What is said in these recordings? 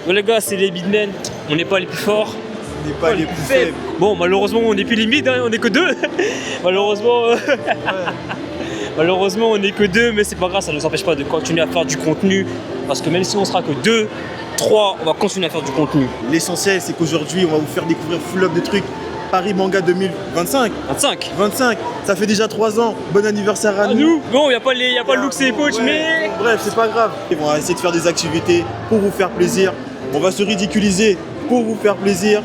Bon les gars, c'est les midmen, on n'est pas les plus forts. On n'est pas les plus faibles. Bon, malheureusement, on n'est plus les mid, hein, on n'est que 2. Malheureusement, malheureusement, on n'est que 2, mais c'est pas grave, ça ne nous empêche pas de continuer à faire du contenu. Parce que même si on sera que 2, 3, on va continuer à faire du contenu. L'essentiel, c'est qu'aujourd'hui, on va vous faire découvrir full up de trucs. Paris Manga 2025. 25, ça fait déjà 3 ans. Bon anniversaire à nous. Bon, il n'y a pas, le look, c'est les poches, Ouais. mais... Bref, c'est pas grave. On va essayer de faire des activités pour vous faire plaisir. On va se ridiculiser pour vous faire plaisir.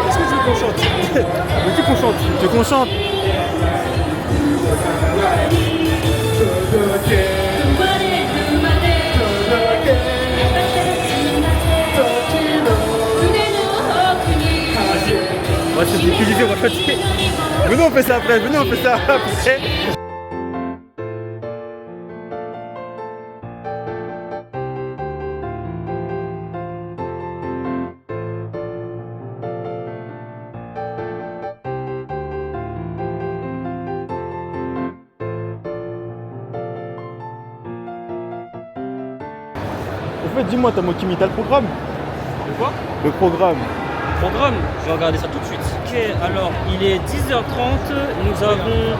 Est-ce que tu veux qu'on chante? Veux-tu qu'on chante? Tu veux qu'on chante? On va se ridiculiser, on va chanter. Venez, on fait ça après. Venez, on fait ça après. En fait, dis-moi, t'as mon Kimi, t'as le programme? De quoi? Le programme. Programme, je vais regarder ça tout de suite. Ok, alors il est 10h30, nous avons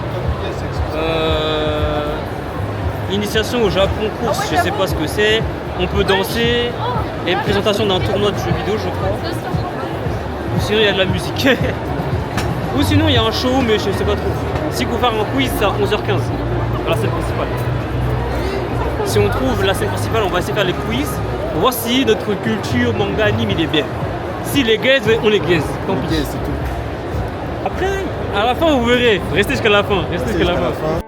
initiation au Japon course, je sais pas ce que c'est. On peut danser et présentation d'un tournoi de jeux vidéo, je crois. Ou sinon il y a de la musique. Ou sinon il y a un show, mais je sais pas trop. Si vous faire un quiz, c'est à 11h15, à la scène principale. Si on trouve la scène principale, on va essayer de faire les quiz pour voir si notre culture manga anime il est bien. Si les gays, on les gays. Tant pis. C'est tout. Après, à la fin, vous verrez. Restez jusqu'à la fin. Restez jusqu'à la fin.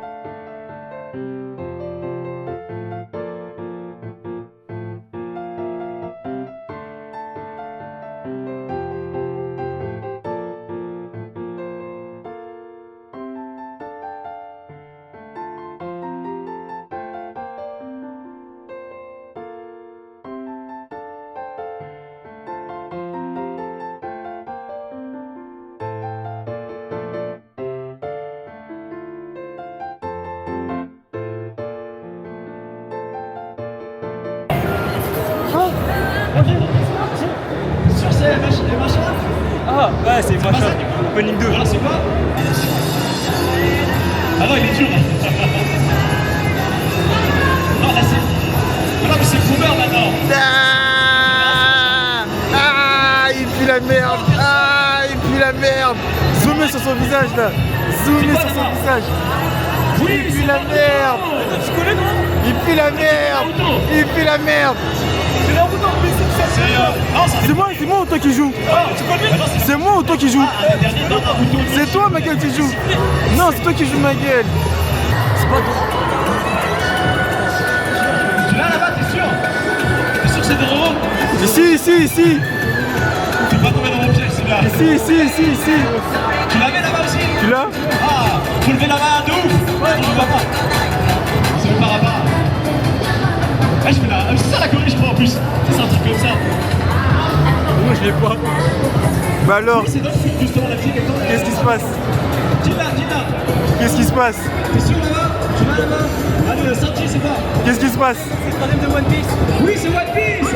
Sur scène, les machins. Ah, ouais, c'est machin. Opening 2. Alors c'est quoi? Ah non, il est dur. Non, là c'est. Ah non, mais c'est Boomer maintenant. Il pue la merde. Il pue la merde. Zoomez sur son visage là. Zoomez sur son visage. Il pue la merde. Tu connais, non? Il pue la merde. Il pue la merde. C'est Naruto, mais c'est. Non, ça C'est moi ou toi qui joue? tu connais? C'est moi ou toi qui joue? Le dernier, non, Naruto. C'est toi ma gueule qui joue. Non, c'est toi qui joues ma gueule. C'est pas toi. Tu l'as là-bas, t'es sûr? T'es sûr que c'est Dororo? Ici. T'es pas tombé dans mon piège, c'est bien. Ici. Tu l'avais là-bas aussi? Tu l'as? Ah, faut lever la main de ouf. Ouais, je le vois pas. C'est le parapara. Ah, je fais la. C'est ça la Corée, je crois en plus. C'est un truc comme ça. Moi, je l'ai pas. Bah alors, Oui, c'est dans le film, justement, la fille qui est dans. qu'est-ce qui se passe? Dis-la. Qu'est-ce qui se passe? T'es sûr là-bas? Tu vas là-bas? Allez, le Sanji, c'est pas. Qu'est-ce qui se passe? C'est le troisième de One Piece. Oui, c'est One Piece.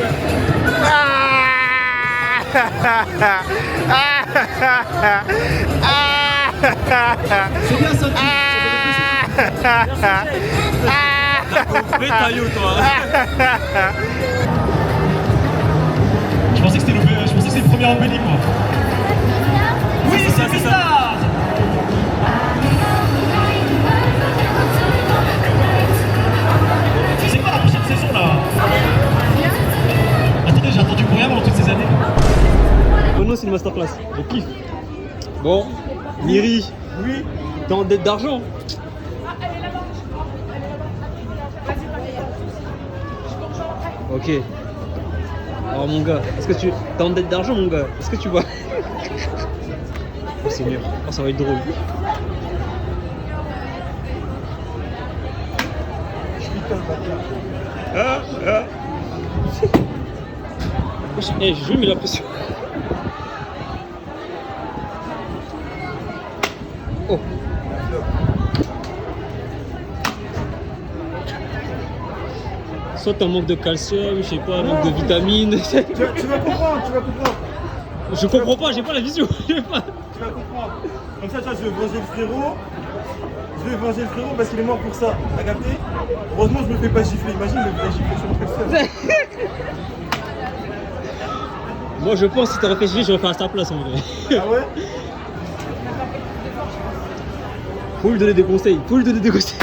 C'est bien Sanji. Mais taillot, toi. Je pensais que c'était le premier embelli, moi. Oui, ça, c'est c'est ça. ça. C'est quoi la prochaine saison là? Attendez, j'ai attendu pour rien pendant toutes ces années. Bon, non, c'est une masterclass. Je kiffe. Bon, Miri. Oui. T'es en dette d'argent. Ok. Alors mon gars, est-ce que tu... T'es en dette d'argent mon gars? Est-ce que tu vois? Oh Seigneur, oh, ça va être drôle. J'ai mis la pression. Oh. Soit t'as un manque de calcium, je sais pas, un manque de vitamines. Tu vas comprendre, tu vas comprendre. Je comprends pas, j'ai pas la vision. Tu vas comprendre. Comme ça, tu vois, je vais venger le frérot. Je vais venger le frérot parce qu'il est mort pour ça. T'as capté? Heureusement, je me fais pas gifler. Imagine, je me fais gifler sur mon personne. Moi, je pense que si t'aurais fait chier, j'aurais fait à sa place en vrai. Ah ouais? Faut lui donner des conseils, faut lui donner des conseils.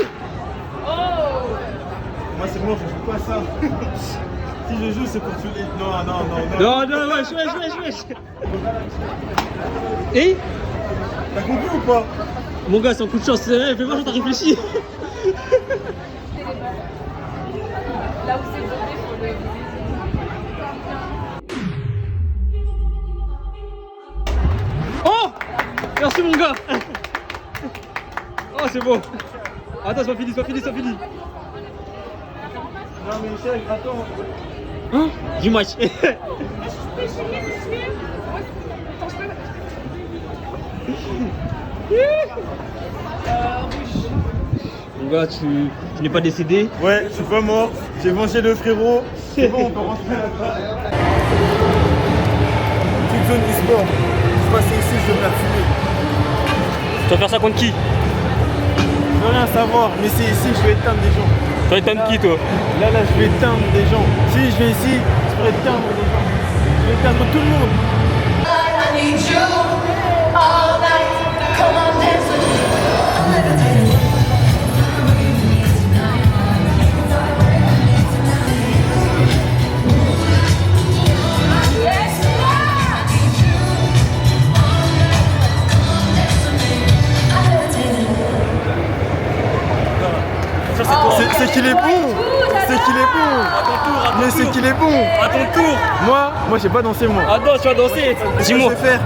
Moi, c'est bon, je joue pas à ça. Si je joue, c'est pour tuer. Non. Non, wesh. Et T'as compris ou pas? mon gars, c'est un coup de chance, fais voir, t'as réfléchi. Là où c'est bloqué, faut le viser. Oh, merci mon gars. Oh, c'est bon. Attends, c'est pas fini. Non, mais Michel, attends. Hein? Du match. Mon gars, tu n'es pas décédé. Ouais, je suis pas mort. J'ai vengé le frérot. C'est bon, on peut rentrer là-bas. Petite zone e-sport. Je passe ici, je vais me la fumer. Tu vas faire ça contre qui? Je veux rien savoir, mais c'est ici que je vais éteindre des gens. Tu vas éteindre qui, toi? Là, je vais éteindre des gens. Si je vais ici, je pourrais éteindre des gens. Je vais éteindre tout le monde. I need you all night. Come on, dance with me. I'm levitating. C'est qu'il est bon. C'est qu'il est bon. Mais c'est qu'il est bon. À ton tour. Moi, j'ai pas dansé moi. Ah non, tu vas danser. Qu'est-ce que je Dis-moi. vais faire?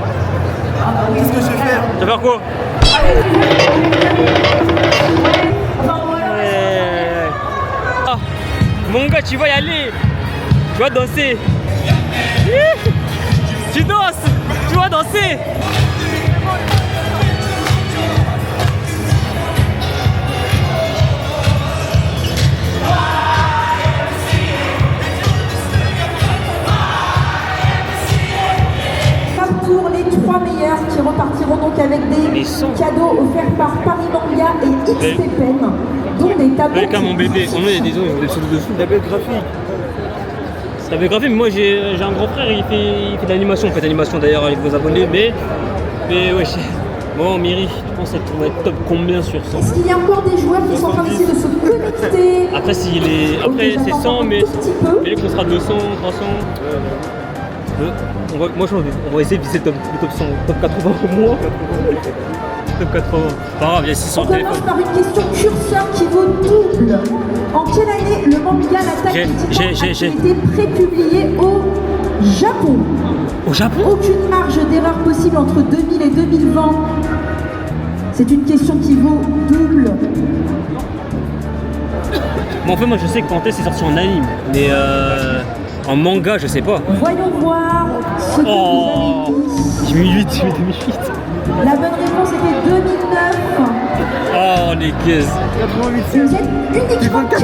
Qu'est-ce que je vais faire? Tu vas faire quoi? Ah, mon gars, tu vas y aller. Tu vas danser. Tu danses. Tu vas danser. Pour les 3 meilleurs qui repartiront donc avec des cadeaux offerts par Paris Manga et XP Pen, dont des tablettes. Welcome mon bébé. On est des dessous dessous. Tablette graphique. T'avais gravé, mais moi j'ai un grand frère, il fait de l'animation, il fait de l'animation d'ailleurs avec vos abonnés, mais ouais. Bon, Miri, tu penses que va être top combien sur 100? Est-ce qu'il y a encore des joueurs qui sont en train d'essayer de se connecter? Après, c'est 100, mais le qu'on sera 200, 300. On va essayer de viser le top 100, top 80 au moins. Top 80. Pas grave, il y a 600 On commence par une question curseur qui vaut double. En quelle année le manga L'Attaque des Titans a été prépublié au Japon? Au Japon? Aucune marge d'erreur possible entre 2000 et 2020. C'est une question qui vaut double. Bon, en fait, moi je sais que Panthère c'est sorti en anime, mais en manga, je sais pas. Voyons voir ce que vous avez dit. J'ai mis 8, 2008. La bonne réponse était 2009. Oh, les caisses. 88. Vous êtes uniquement 14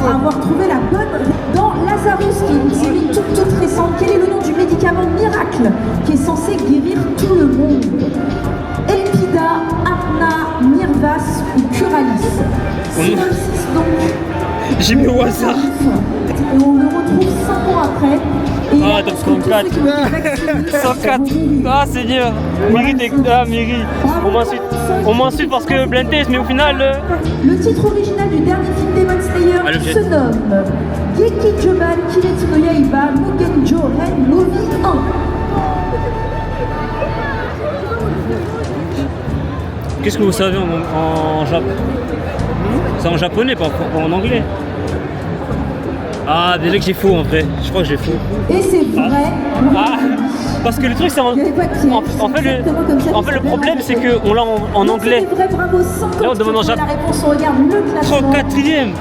à avoir trouvé la bonne réponse. Dans Lazarus, qui est une série toute récente, quel est le nom du médicament miracle qui est censé guérir tout le monde? Elpida, Apna, Mirvas ou Curalis? Synopsis donc. J'ai mis au hasard. Et on le retrouve 5 ans après. Et Ah, il top annonce que tous 104. ceux qui ont été vaccinés 104. vont mourir. Ah, Seigneur. Miri, on m'insulte parce que Blind Taste, mais au final. Le titre original du dernier film Demon Slayer se nomme Geki Joban Kimetsu no Yaiba Mugen Joren Movie 1. Qu'est-ce que vous savez en Japon? C'est en japonais, pas en anglais. Ah, déjà que j'ai faux en vrai. Je crois que j'ai faux. Et c'est vrai. Ah, parce que le truc, c'est en fait, le problème, c'est qu'on l'a en anglais. C'est vrai, bravo, 50. Là, on demande en la japonais. réponse, on regarde le classement. 34ème.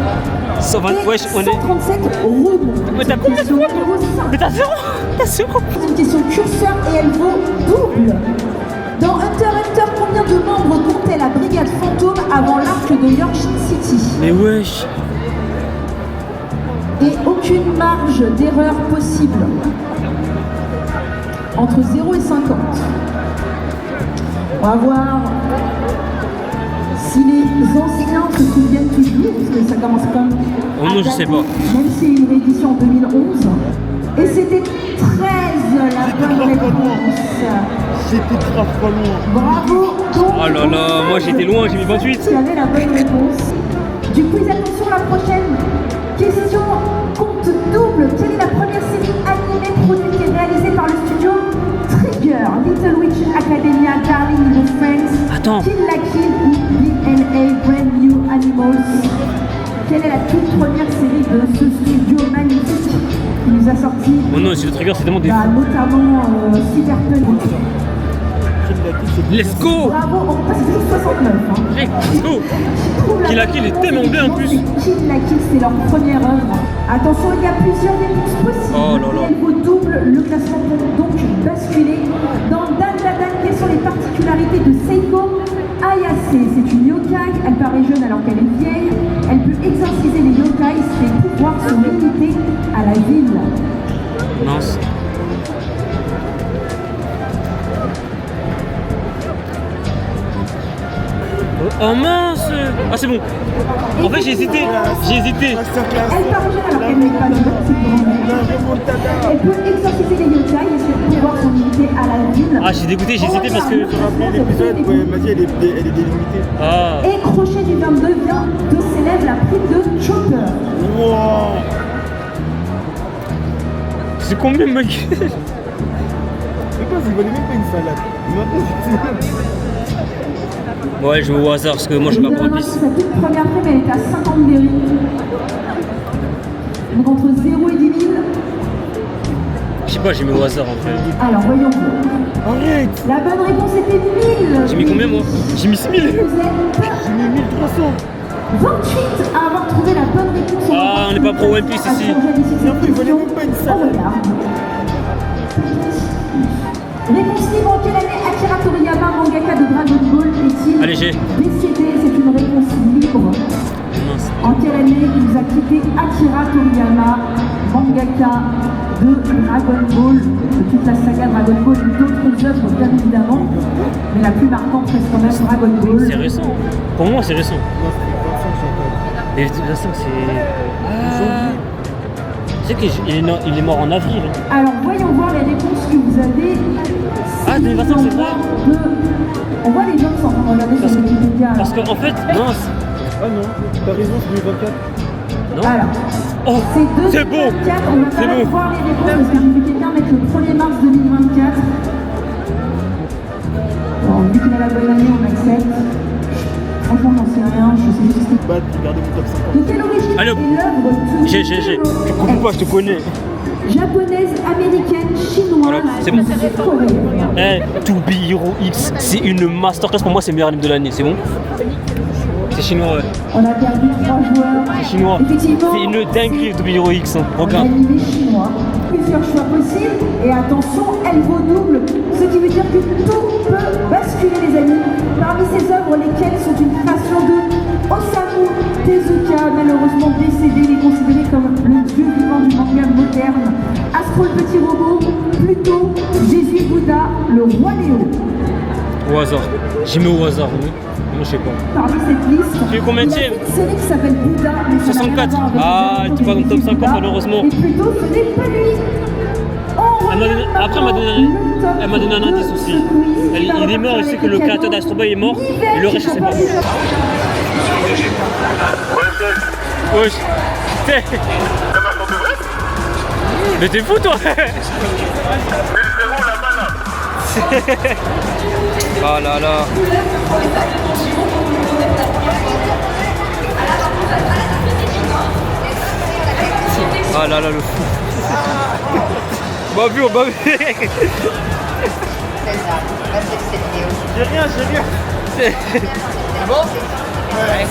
120, wesh, on est. 137 roubles. Mais t'as combien de Question points? numéro 5. Mais t'as 0. T'as 0. C'est une question curseur et elle vaut double. Dans Hunter x Hunter, combien de membres comptait la brigade fantôme avant l'arc de York City? Mais wesh. Et aucune marge d'erreur possible. Entre 0 et 50. On va voir si les anciens se souviennent toujours, parce que ça commence comme... Oh non, je sais pas. Même s'il y a eu une réédition en 2011. Et c'était 13 la bonne réponse. J'étais grave pas loin. Bravo. Donc, Oh là là, moi j'étais loin, j'ai mis 28. tu avais la bonne réponse. Du coup, attention, la prochaine question compte double. Quelle est la première série animée produite et réalisée par le studio Trigger? Little Witch Academia, Darling in the Friends, Attends. Kill la Kill ou DNA Brand New Animals? Quelle est la toute première série de ce studio magnifique qui nous a sorti Oh non, c'est le trigger, c'est tellement des... notamment Cyberpunk? Let's go. Bravo, on passe toujours 69. Hein. Let's go. Kill la Kill est tellement bien en plus. Kill la Kill, c'est leur première œuvre. Attention, il y a plusieurs réponses possibles. Oh là là. Elle vaut double, le classement peut donc basculer. Dans Dan Dan Dan, quelles sont les particularités de Seiko Ayase? C'est une yokai, elle paraît jeune alors qu'elle est vieille. Elle peut exorciser les yokai, ses pouvoirs sont limités à la ville. Mince. Oh mince. Ah c'est bon. En fait j'ai hésité. Masterclass. Elle paraît jeune alors qu'elle n'est pas jeune, c'est pour La remontada. Elle peut exorciser les yokai et ses pouvoirs sont limités à la ville. Ah j'ai dégoûté, j'ai hésité parce que... Tu te rappelles l'épisode où elle m'a dit elle est délimitée. Ah. Et Crochet du 22 vient de s'élève la prime de Chopper. Wow. C'est combien mec? C'est quoi, ça valait même pas une salade. Maintenant, Ouais, je vais au hasard parce que moi je regarde pas One Piece. Sa toute première prime, elle était à 50 berries. Donc entre 0 et 10 000. Je sais pas, j'ai mis au hasard en fait. Alors voyons. arrête. La bonne réponse était 1000. J'ai mis combien moi? J'ai mis 6000. Vous êtes J'ai mis 1300. 28 à avoir trouvé la bonne réponse. Ah, on n'est pas pro One Piece ici. Non, il valait même pas une On salade. regarde. Réponse libre, en quelle année Akira Toriyama, mangaka de Dragon Ball, est-il Allez, j'ai. décédé? C'est une réponse libre. Mince. En quelle année il nous a quitté Akira Toriyama, mangaka de Dragon Ball, de toute la saga Dragon Ball et d'autres œuvres bien évidemment, mais la plus marquante reste quand même Dragon Ball. C'est récent. Pour moi c'est récent. Et de toute façon c'est... Ah. Tu sais qu'il est mort en avril. Alors voyons voir les réponses que vous avez. Ah, 2025, c'est vrai. On voit les gens qui sont en train de regarder sur Wikipédia. Parce qu'en fait, mince. Ah non, t'as raison, c'est 2024. Non. Alors, Oh, c'est c'est bon. 2024, on va C'est pas bon. voir les réponses parce que j'ai vu quelqu'un mettre le 1er mars 2024. Bon, vu qu'il a la bonne année, on accepte. Franchement, j'en sais rien, je sais juste que... Bah, regardez mon top 50. De quelle origine Allô. est l'œuvre de J'ai. Tu comprends pas, je te connais. Japonaise, américaine, chinoise, Alors, c'est bon. coréenne. Eh, To Be Hero X, c'est une masterclass. Pour moi, c'est le meilleur anime de l'année, c'est bon? C'est chinois, ouais. On a perdu 3 joueurs. C'est chinois. Effectivement, C'est une dinguerie, To Be Hero X. Hein. un Regarde. animé chinois. Plusieurs choix possibles et attention, elle vaut double, ce qui veut dire que tout peut basculer les amis. Parmi ces œuvres, lesquelles sont une création de Osamu Tezuka, malheureusement décédé, il est considéré comme le dieu vivant du manga moderne. Astro le petit robot, Pluto, Jésus Bouddha, le roi Léo. Au hasard. J'ai mis au hasard, oui. Moi, je sais pas. Parmi cette liste, Tu es combien de il y a tiers? une série qui s'appelle Bouddha, mais ça n'a rien à 64. voir avec Ah, les t'es pas dans le top Jésus 50, Bouddha. malheureusement. Et Pluto, ce n'est pas lui. Elle m'a donné- après, elle m'a donné un indice aussi. Il est mort, je sais que le créateur d'Astro Boy est mort, et le reste, je sais pas. Wesh. Mais t'es fou, toi. Ah là là. Ah là là, le fou. Bah vu, bah vu. J'ai rien. C'est bon? Ouais.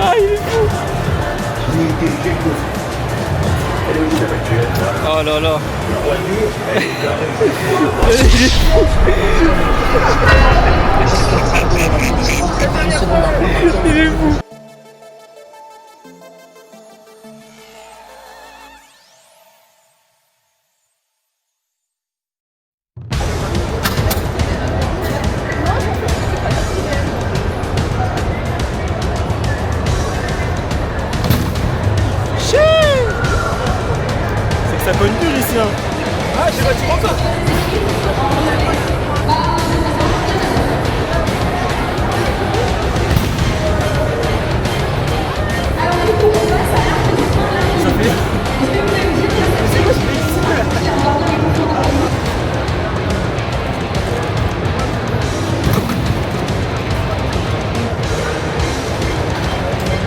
Ah, il est fou. Oh là là. Il est fou. Il est fou. C'est que ça pogne plus ici, hein. Ah, j'ai pas dit encore.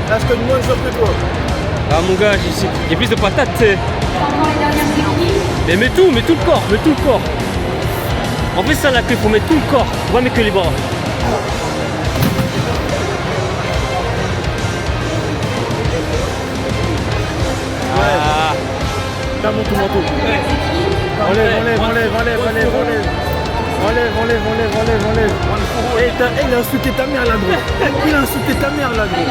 Là, je connais moins de joueurs que toi. Ah mon gars, il y a plus de patates, tu sais. Mais mets tout le corps, mets tout le corps. En fait, ça la clé, faut mettre tout le corps, faut pas mettre que les bras. Ah. Là, monte ton manteau. Enlève. Il a insulté ta mère là, gros. Il a insulté ta mère là, gros.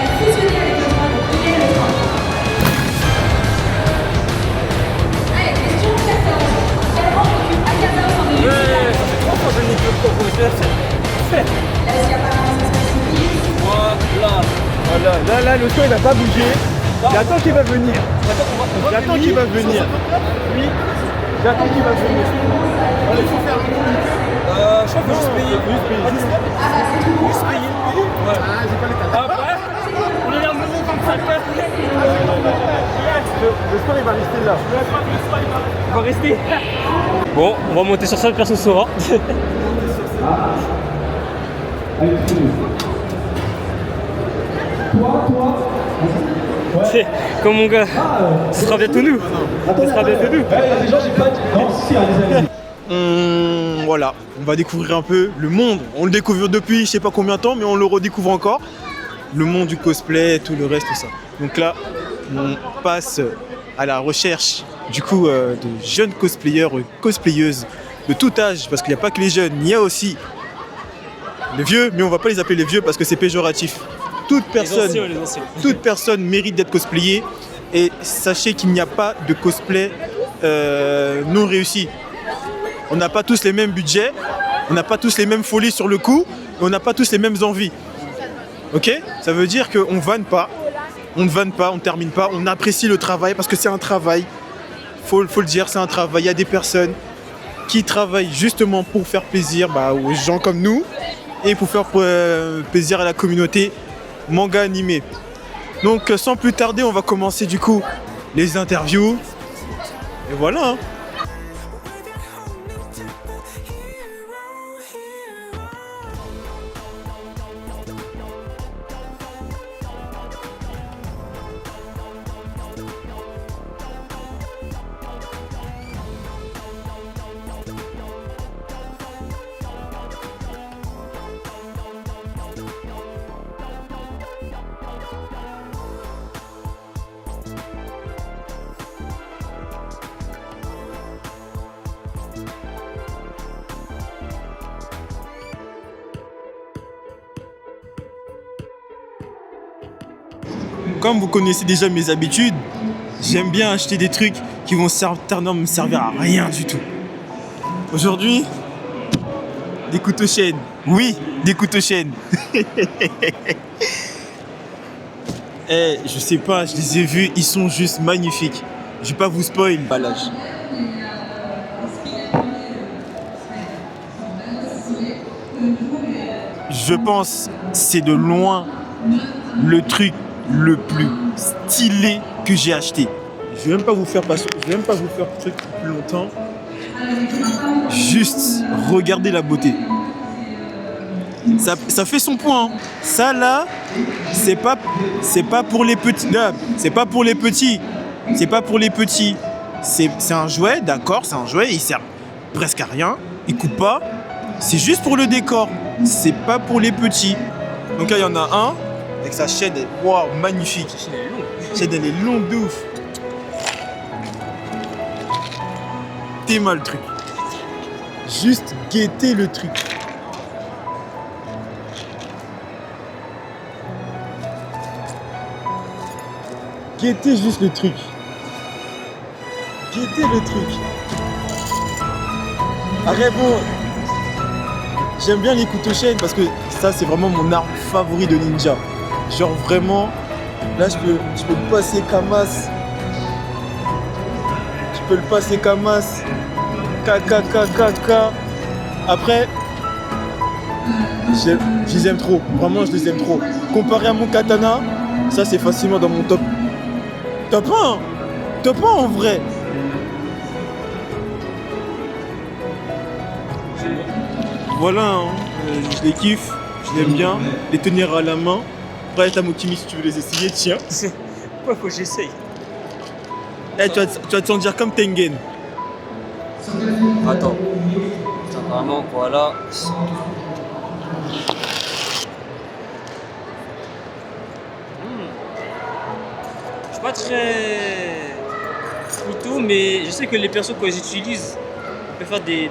Voilà. Là, le son il n'a pas bougé. J'attends qu'il va venir. J'attends qu'il va venir. Oui. J'attends qu'il va venir. Il faut faire un je crois qu'il faut juste payer. Juste payer. Ouais. Ah, j'ai pas les tas. Après, on est dans le moment comme ça. Le score il va rester là. On va rester. Bon, on va monter sur ça, personne ne saura. C'est comme mon gars, ce sera bientôt nous. Ce sera bientôt nous. Voilà, on va découvrir un peu le monde. On le découvre depuis je sais pas combien de temps, mais on le redécouvre encore. Le monde du cosplay, tout le reste, tout ça. Donc là, on passe à la recherche du coup de jeunes cosplayeurs, cosplayeuses de tout âge, parce qu'il n'y a pas que les jeunes, il y a aussi les vieux, mais on va pas les appeler les vieux parce que c'est péjoratif. Toute personne mérite d'être cosplayée, et sachez qu'il n'y a pas de cosplay non réussi. On n'a pas tous les mêmes budgets, on n'a pas tous les mêmes folies sur le coup, et on n'a pas tous les mêmes envies. Ok? Ça veut dire qu'on vanne pas, on ne vanne pas, on ne termine pas, on apprécie le travail parce que c'est un travail. Faut le dire, c'est un travail. Il y a des personnes qui travaillent justement pour faire plaisir aux gens comme nous et pour faire plaisir à la communauté manga animé. Donc sans plus tarder, on va commencer du coup les interviews. Et voilà. Hein. Comme vous connaissez déjà mes habitudes, j'aime bien acheter des trucs qui vont certainement me servir à rien du tout. Aujourd'hui, des couteaux chaînes. Oui, des couteaux chaînes. Je sais pas, je les ai vus, ils sont juste magnifiques. Je vais pas vous spoil. Emballage. Je pense c'est de loin le truc le plus stylé que j'ai acheté. Je vais même pas vous faire passer, je vais même pas vous faire truc plus longtemps. Juste regardez la beauté. Ça fait son point. Hein. Ça là, c'est pas pour les petits. Là, c'est pas pour les petits. C'est pas pour les petits. C'est un jouet, d'accord, c'est un jouet, il sert presque à rien, il coupe pas. C'est juste pour le décor. C'est pas pour les petits. Donc là, il y en a un. Avec sa chaîne, wow, magnifique. La chaîne, elle est longue de ouf. T'es mal le truc. Juste guetter le truc. Guettez juste le truc. Guettez le truc. Arrête, bon. J'aime bien les couteaux chaînes parce que ça, c'est vraiment mon arme favori de ninja. Genre vraiment, là, je peux le passer Kamas. Je peux le passer Kamas. KKKKK. Après, je les aime trop. Vraiment, je les aime trop. Comparé à mon katana, ça, c'est facilement dans mon top. Top 1. Top 1 en vrai. Voilà, hein. Je les kiffe, je l'aime bien, les tenir à la main. Après, Tamokimi, si tu veux les essayer, tiens. Pourquoi faut que j'essaye? Eh, tu vas te sentir comme Tengen. Attends. Vraiment, voilà. Je suis pas très couteau, mais je sais que les personnes quand ils utilisent, ils peuvent faire des...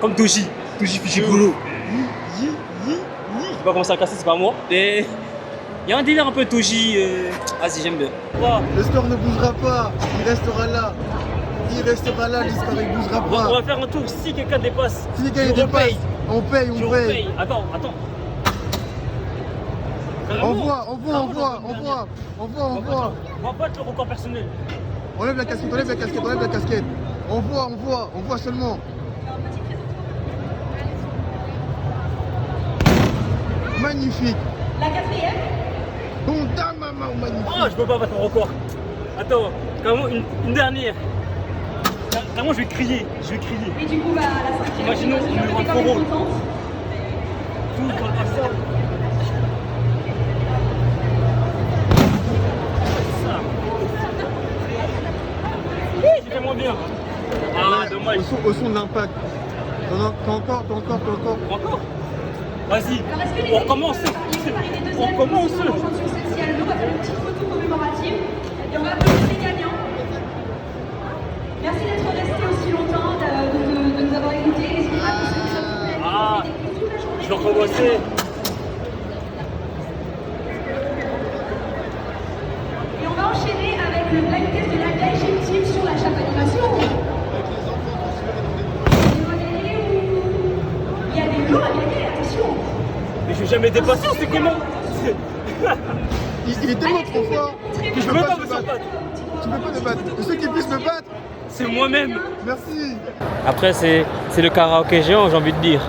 comme Doji Fujikuro. Je sais pas comment ça casser, c'est pas moi. Mais il y a un délire un peu Doji. Vas-y, j'aime bien. Le score ne bougera pas, il restera là. Il restera là, le score ne bougera On va faire un tour si quelqu'un dépasse. Si quelqu'un dépasse, on paye. Attends. On voit. On va battre le record personnel. Enlève la casquette. On voit seulement. Magnifique. La quatrième. Bon, maman, magnifique. Oh, je peux pas battre mon record. Attends, carrément une dernière. Carrément, je vais crier. Et du coup, bah, la cinquième. Imaginons une j'étais grande quand même chorale. contente. Tout dans le ça. J'ai fait moins bien. Ah, dommage. Au son de l'impact. T'as encore. Encore? Vas-y, Alors, est-ce que les on équipes, recommence. les paris des deuxièmes, On commence. sur cette ciel, on va faire une petite photo commémorative et on va applaudir les gagnants. Merci d'être restés aussi longtemps, de nous avoir écoutés. N'hésitez pas que ça vous plaît. Ah, Toute la journée. je vais recommencer. Et on va enchaîner avec le blind test de la Gaijin Team sur la chape animation. Il y a des lots à gagner, attention. Mais je vais jamais dépasser, c'est comment? Il est tellement trop fort. Je peux pas me battre. Tu peux pas te battre. Ceux qui puissent me battre. C'est moi-même. Merci. Après, c'est le karaoké géant, j'ai envie de dire.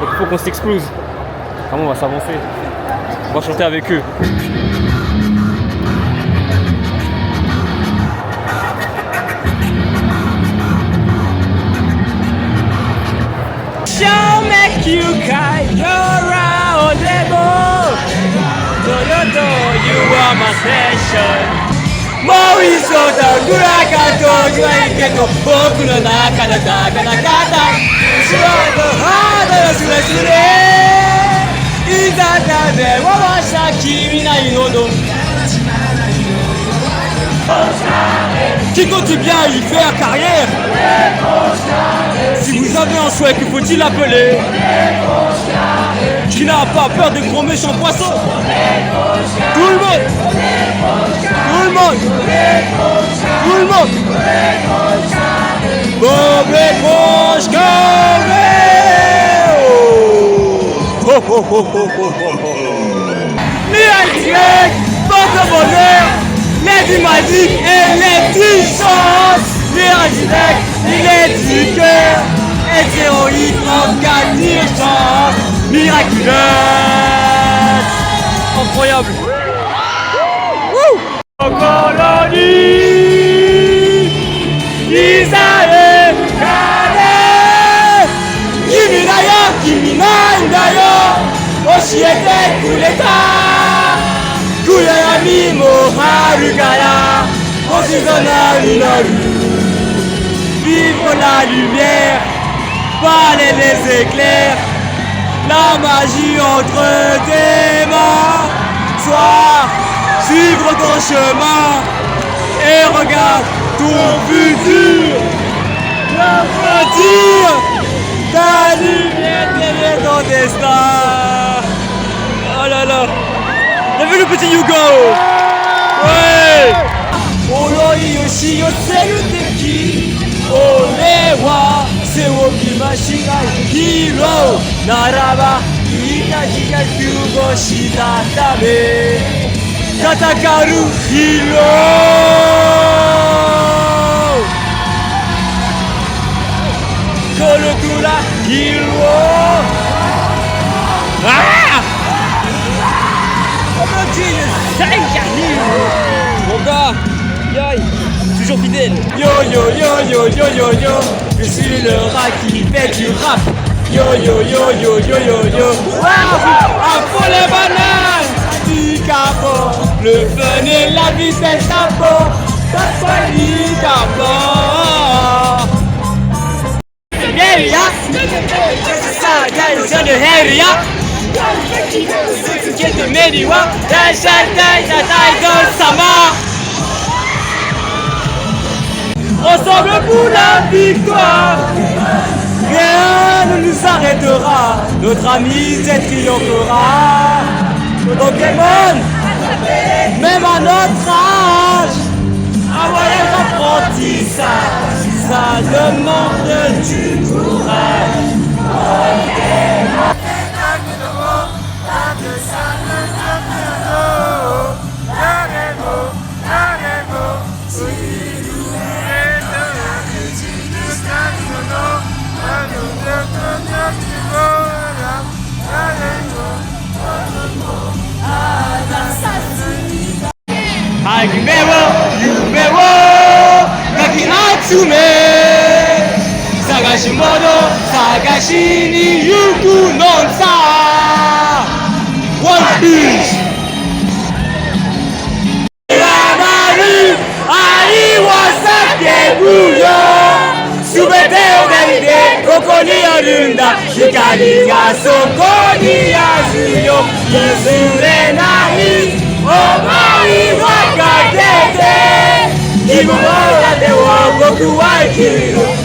Donc il faut qu'on s'explose. Comment on va s'avancer? On va chanter avec eux. Shall make you cry, you're around level. Toyoto, you are my passion. もう一度だぐらかと言わないけど僕の中のだからかたシュワードハードのスレスレいざだで回した君ないほどQui compte bien y faire carrière Si vous avez un souhait, que faut-il appeler Qui n'a pas peur des gros méchants poissons Tout le monde Tout le monde Tout le monde Bob l'éponge Oh oh oh oh oh oh oh Miracle, porte bonheur les du magique et les du chance Miracle, il est du cœur hétéroïque en cas d'urgence Miraculeux Incroyable Colonie Isae Kare Kimi da yo, kimi nai da yo Oshiete kureta Kuyami mo haru kara Oshizona minaru Vivre la lumière Parler les éclairs La magie entre tes mains Soir Suivre ton chemin Et regarde ton futur L'aventure Ta lumière derrière ton destin Oh là là T'as vu le petit Hugo Ouais し寄せる敵俺は背を見間違いヒーローならばみんな気が過ごしたため戦うヒーローコルクラヒーローAh Comment tu es 5 heroes Mon gars, yoï, toujours fidèle. Yo yo yo yo yo yo yo, je suis le rat qui fait du rap. Yo yo yo yo yo yo yo. Waouh, à fond les bananes, du capot. Le fun et la vitesse à fond, ça soit du capot. Heria, ça gagne de Heria. Get the Mediwa, that's that Sama. Ensemble pour la victoire, rien ne nous arrêtera, notre amitié triomphera. Pokémon, même à notre âge, un voyage d'apprentissage, ça demande du courage. Yumewo, Naki Natsume, Sagashimono, Sagashi ni yuku nonsa. One Piece. Ramaru, Aiwasake Buyo, Subete o Daride, Koko ni arunda, Hikari ga soko ni aru yo, Yuzure nahi. 思いはかけて今までは僕は生きる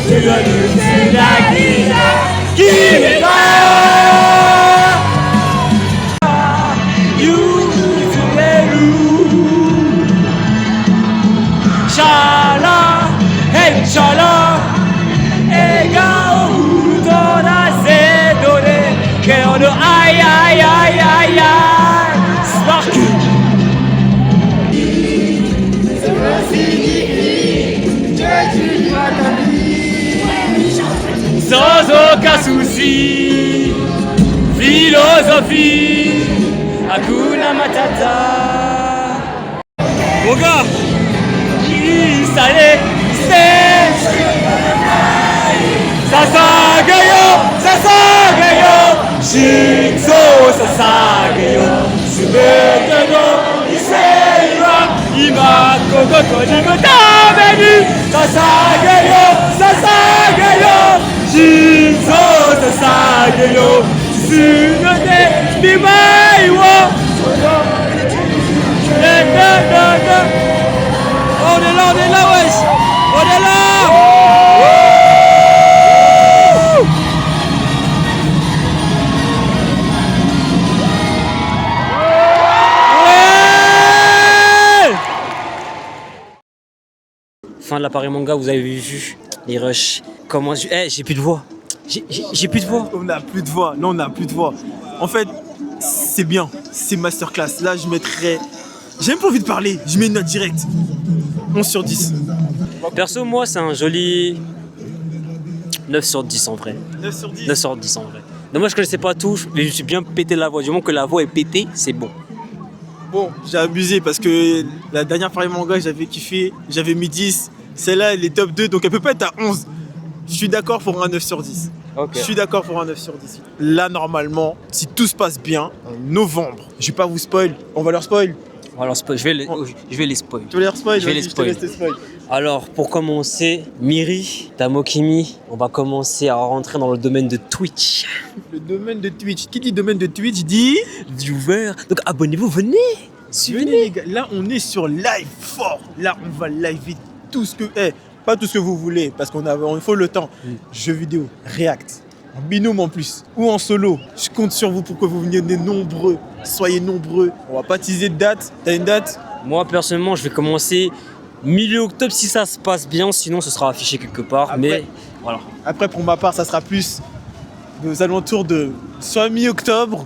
強いつなぎだ君と譲れるシャラヘイシャラ笑顔太らせどれけどあいあいあいあいあいスパークsans aucun souci, philosophie, Hakuna Matata. Mon gars, ça y est, c'est Sasagayo, Shinzo Sasagayo, Subete no Isei wa Ima Kokoko ni mo tame ni Sasagayo, Shinzo Sasagayo, Tsunote Mimai wo On est là, wesh. On est là. Fin de l'appareil manga, vous avez vu les rushs. Comment j'ai plus de voix. J'ai plus de voix. On n'a plus de voix. Non, on n'a plus de voix. En fait, c'est bien. C'est masterclass. Là, je mettrais... J'ai même pas envie de parler. Je mets une note directe. 11 sur 10. Perso, moi, c'est un joli 9 sur 10 en vrai. 9 sur 10 9 sur 10 en vrai. Donc moi, je connaissais pas tout, mais je me suis bien pété la voix. Du moment que la voix est pétée, c'est bon. Bon, j'ai abusé parce que la dernière appareil manga, j'avais kiffé. J'avais mis 10. Celle-là, elle est top 2, donc elle peut pas être à 11. Je suis d'accord pour un 9 sur 10. Okay. Je suis d'accord pour un 9 sur 10. Là, normalement, si tout se passe bien, en novembre, je vais pas vous spoil. On va leur spoil. Alors, je vais les spoil. Tu veux les spoil? Je vais les spoil. Alors, pour commencer, Miri, Tamokimi, on va commencer à rentrer dans le domaine de Twitch. Le domaine de Twitch. Qui dit domaine de Twitch dit viewer. Donc abonnez-vous, venez. Venez les gars. Là, on est sur live fort. Là, on va live tout ce que... pas tout ce que vous voulez, parce il faut le temps. Jeux vidéo, React, en binôme en plus, ou en solo. Je compte sur vous pour que vous veniez nombreux. Soyez nombreux. On va pas teaser de date. T'as une date? Moi, personnellement, je vais commencer milieu octobre si ça se passe bien, sinon ce sera affiché quelque part. Après- mais voilà. Après, pour ma part, ça sera plus aux alentours de soit mi-octobre,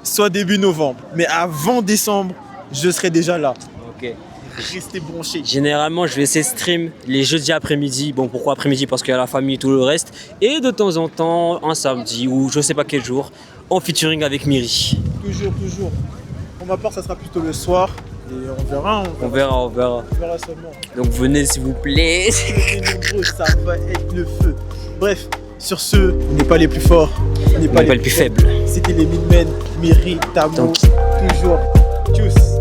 soit début novembre. Mais avant décembre, je serai déjà là. Ok. Restez branchés. Généralement, je vais essayer de stream les jeudis après-midi. Bon, pourquoi après-midi? Parce qu'il y a la famille et tout le reste. Et de temps en temps, un samedi ou je sais pas quel jour, en featuring avec Miri. Toujours, toujours. Pour ma part, ça sera plutôt le soir. Et on verra. On verra. On verra seulement. Donc venez s'il vous plaît. Venez nombreux, ça va être le feu. Bref, sur ce, on n'est pas les plus forts. On n'est Pas le plus faible. C'était les Milmen, Miri, Tamo, Donc- toujours. Tchuss.